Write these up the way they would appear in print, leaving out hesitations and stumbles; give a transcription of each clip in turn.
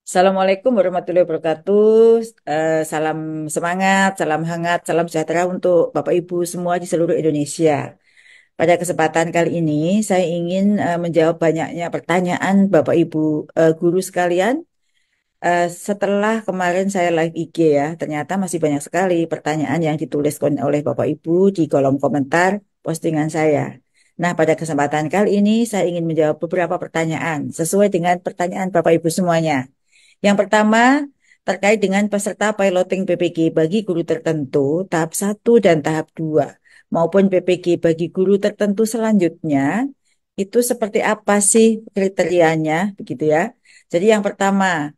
Assalamualaikum warahmatullahi wabarakatuh. Salam semangat, salam hangat, salam sejahtera untuk Bapak Ibu semua di seluruh Indonesia. Pada kesempatan kali ini, saya ingin menjawab banyaknya pertanyaan Bapak Ibu guru sekalian. Setelah kemarin saya live IG ya, ternyata masih banyak sekali pertanyaan yang ditulis oleh Bapak Ibu di kolom komentar postingan saya. Nah, pada kesempatan kali ini saya ingin menjawab beberapa pertanyaan sesuai dengan pertanyaan Bapak Ibu semuanya. Yang pertama, terkait dengan peserta piloting PPG bagi guru tertentu, tahap satu dan tahap 2 maupun PPG bagi guru tertentu selanjutnya, itu seperti apa sih kriterianya, begitu ya. Jadi yang pertama,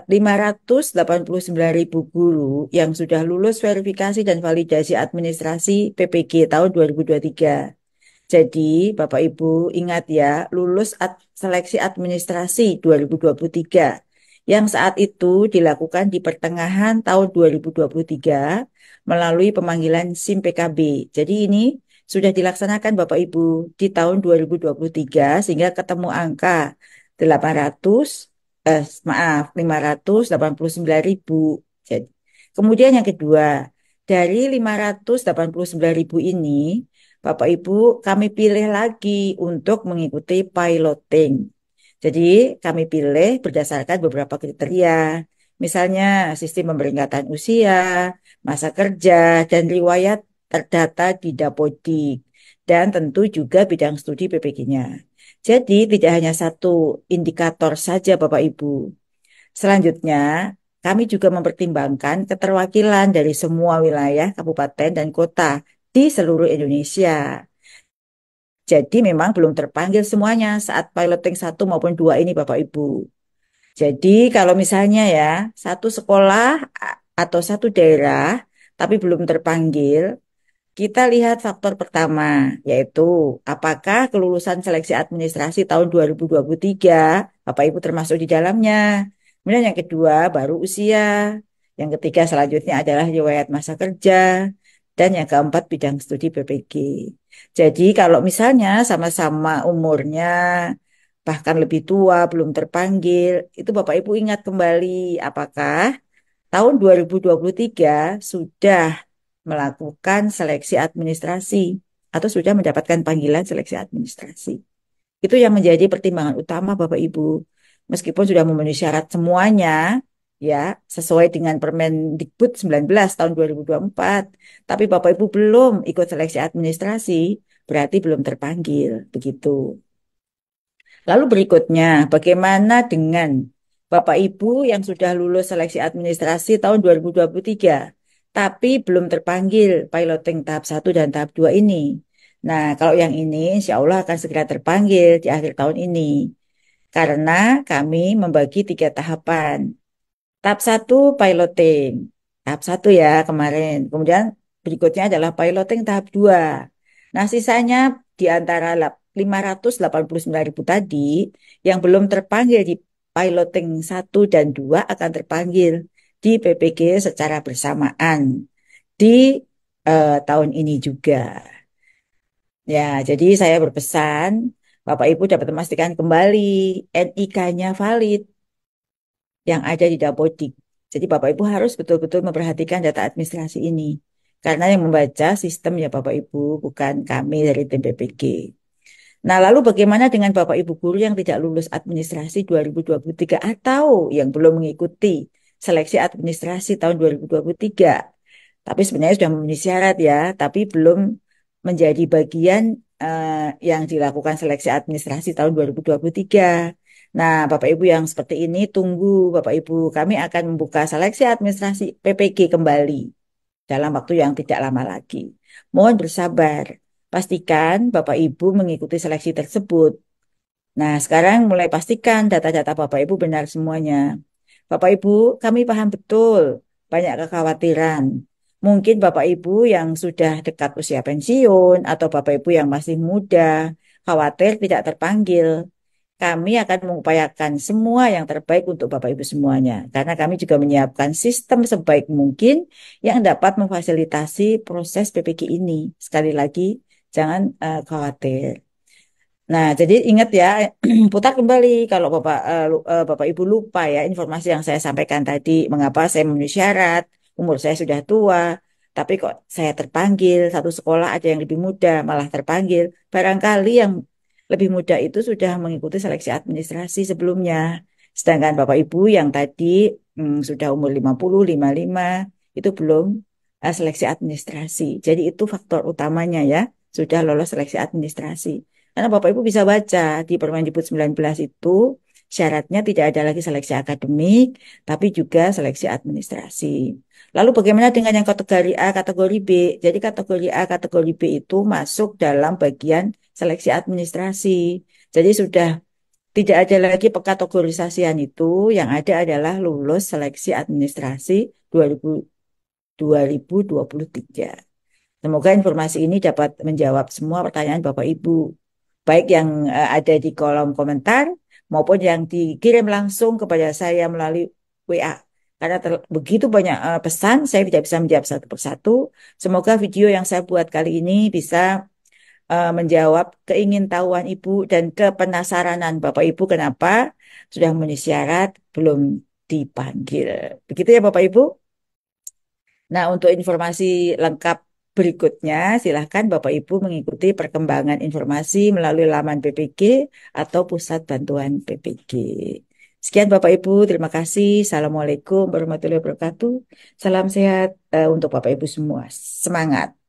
589.000 guru yang sudah lulus verifikasi dan validasi administrasi PPG tahun 2023. Jadi, Bapak Ibu ingat ya, lulus seleksi administrasi 2023 yang saat itu dilakukan di pertengahan tahun 2023 melalui pemanggilan SIM PKB. Jadi ini sudah dilaksanakan Bapak Ibu di tahun 2023 sehingga ketemu angka 800 maaf 589.000. Jadi, kemudian yang kedua, dari 589.000 ini Bapak Ibu, kami pilih lagi untuk mengikuti piloting. Jadi, kami pilih berdasarkan beberapa kriteria. Misalnya, sistem pemeringkatan usia, masa kerja, dan riwayat terdata di Dapodik. Dan tentu juga bidang studi PPG-nya. Jadi, tidak hanya satu indikator saja Bapak Ibu. Selanjutnya, kami juga mempertimbangkan keterwakilan dari semua wilayah, kabupaten, dan kota di seluruh Indonesia. Jadi memang belum terpanggil semuanya saat piloting satu maupun dua ini Bapak Ibu. Jadi kalau misalnya ya satu sekolah atau satu daerah tapi belum terpanggil, kita lihat faktor pertama yaitu apakah kelulusan seleksi administrasi tahun 2023 Bapak Ibu termasuk di dalamnya. Kemudian yang kedua baru usia. Yang ketiga selanjutnya adalah riwayat masa kerja. Dan yang keempat bidang studi PPG. Jadi kalau misalnya sama-sama umurnya bahkan lebih tua belum terpanggil, itu Bapak Ibu ingat kembali apakah tahun 2023 sudah melakukan seleksi administrasi atau sudah mendapatkan panggilan seleksi administrasi. Itu yang menjadi pertimbangan utama Bapak Ibu. Meskipun sudah memenuhi syarat semuanya, ya, sesuai dengan Permendikbud 19 tahun 2024, tapi Bapak Ibu belum ikut seleksi administrasi, berarti belum terpanggil, begitu. Lalu berikutnya, bagaimana dengan Bapak Ibu yang sudah lulus seleksi administrasi tahun 2023, tapi belum terpanggil piloting tahap satu dan tahap 2 ini? Nah, kalau yang ini insya Allah akan segera terpanggil di akhir tahun ini. Karena kami membagi 3 tahapan. Tahap satu piloting. Tahap satu ya kemarin. Kemudian berikutnya adalah piloting tahap 2. Nah, sisanya di antara 589.000 tadi yang belum terpanggil di piloting satu dan 2 akan terpanggil di PPG secara bersamaan di tahun ini juga. Ya, jadi saya berpesan Bapak Ibu dapat memastikan kembali NIK-nya valid yang ada di Dapodik. Jadi Bapak Ibu harus betul-betul memperhatikan data administrasi ini. Karena yang membaca sistem ya Bapak Ibu, bukan kami dari tim PPG. Nah, lalu bagaimana dengan Bapak Ibu guru yang tidak lulus administrasi 2023 atau yang belum mengikuti seleksi administrasi tahun 2023? Tapi sebenarnya sudah memenuhi syarat ya, tapi belum menjadi bagian yang dilakukan seleksi administrasi tahun 2023. Nah, Bapak Ibu yang seperti ini tunggu Bapak Ibu, kami akan membuka seleksi administrasi PPG kembali dalam waktu yang tidak lama lagi. Mohon bersabar. Pastikan Bapak Ibu mengikuti seleksi tersebut. Nah, sekarang mulai pastikan data-data Bapak Ibu benar semuanya. Bapak Ibu, kami paham betul banyak kekhawatiran. Mungkin Bapak Ibu yang sudah dekat usia pensiun atau Bapak Ibu yang masih muda, khawatir tidak terpanggil. Kami akan mengupayakan semua yang terbaik untuk Bapak Ibu semuanya. Karena kami juga menyiapkan sistem sebaik mungkin yang dapat memfasilitasi proses PPG ini. Sekali lagi, jangan khawatir. Nah, jadi ingat ya, putar kembali kalau Bapak Ibu lupa ya informasi yang saya sampaikan tadi, mengapa saya memenuhi syarat, umur saya sudah tua, tapi kok saya terpanggil, satu sekolah ada yang lebih muda, malah terpanggil. Barangkali yang lebih muda itu sudah mengikuti seleksi administrasi sebelumnya. Sedangkan Bapak Ibu yang tadi sudah umur 50, 55, itu belum seleksi administrasi. Jadi itu faktor utamanya ya, sudah lolos seleksi administrasi. Karena Bapak Ibu bisa baca di Permendikbud 19 itu syaratnya tidak ada lagi seleksi akademik, tapi juga seleksi administrasi. Lalu bagaimana dengan yang kategori A, kategori B? Jadi kategori A, kategori B itu masuk dalam bagian seleksi administrasi. Jadi sudah tidak ada lagi pekategorisasian itu, yang ada adalah lulus seleksi administrasi 2023. Semoga informasi ini dapat menjawab semua pertanyaan Bapak Ibu, baik yang ada di kolom komentar maupun yang dikirim langsung kepada saya melalui WA. Karena begitu banyak pesan, saya tidak bisa menjawab satu persatu. Semoga video yang saya buat kali ini bisa menjawab keingintahuan Ibu dan kepenasaranan Bapak Ibu kenapa sudah memenuhi syarat belum dipanggil. Begitu ya Bapak Ibu. Nah, untuk informasi lengkap berikutnya, silahkan Bapak Ibu mengikuti perkembangan informasi melalui laman PPG atau Pusat Bantuan PPG. Sekian Bapak Ibu, terima kasih. Assalamualaikum warahmatullahi wabarakatuh. Salam sehat untuk Bapak Ibu semua. Semangat.